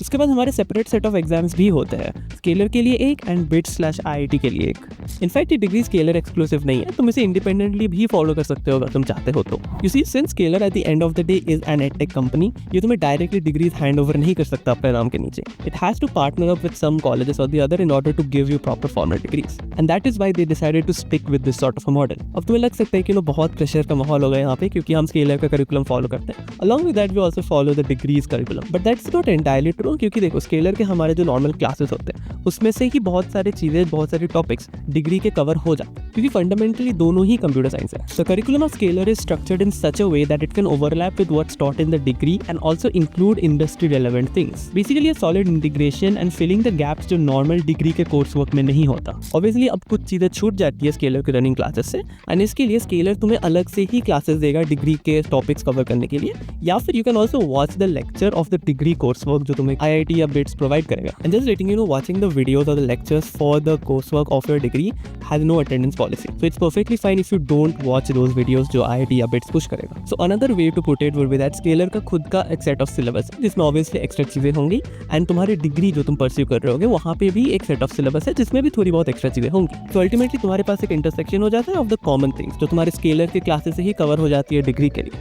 उसके बाद हमारे सेपरेट सेट ऑफ एग्जाम्स भी होते हैं, स्केलर के लिए एक एंड बिट्स/IIT के लिए एक। इनफैक्ट ये डिग्री स्केलर एक्सक्लूसिव नहीं है, तुम इसे इंडिपेंडेंटली भी फॉलो कर सकते हो अगर तुम चाहते हो तो। You see, since Scaler at the end of the day is an edtech company, ये तुम्हें डायरेक्टली डिग्रीज हैंड ओवर नहीं कर सकता अपने नाम के नीचे। It has to partner up with some colleges और the other in order to give you proper formal degrees, and that is why they decided to stick with this sort of a model. अब तुम्हें लग सकता है कि लो बहुत pressure का माहौल होगा यहाँ पे, क्योंकि हम स्केलर का करिकुलम फॉलो करते हैं। Along with that we also follow the degrees curriculum, but that's not entirely true, क्योंकि देखो स्केलर के हमारे जो नॉर्मल क्लासेस होते हैं उसमें से ही बहुत सारी चीज़ें, बहुत सारे टॉपिक्स डिग्री के कवर हो जाते हैं, क्योंकि फंडामेंटली दोनों ही कंप्यूटर साइंस है। The curriculum of Scaler is structured in such a way that it can overlap with what's taught in the degree and also include industry relevant things. Basically a solid integration and filling the gaps जो normal degree के course work में नहीं होता। Obviously अब कुछ चीज़ें छूट जाती है स्केलर के रनिंग क्लासेस से, एंड इसके लिए स्केलर तुम्हें अलग से ही क्लासेस देगा डिग्री के टॉपिक्स कवर करने के लिए, या फिर you can also watch the lecture of the degree course work जो तुम्हें IIT या बिट्स प्रोवाइड करेगा। And just letting you know, watching the videos or the lectures for the coursework of your degree has no attendance policy, so it's perfectly fine if you don't watch those videos जो IIT या BITS push करेगा। So another way to put it would be that Scalar का खुद का एक set of syllabus है जिसमें obviously extra चीज़ें होंगी, and तुम्हारी डिग्री जो तुम परस्यू कर रहे होगे वहाँ पे भी एक set of syllabus है जिसमें भी थोड़ी बहुत एक्स्ट्रा चीज़ें होंगी। So ultimately तुम्हारे पास एक इंटरसेक्शन हो जाता है of the common things जो तुम्हारे Scalar के क्लासेस से ही कवर हो जाती है डिग्री के लिए।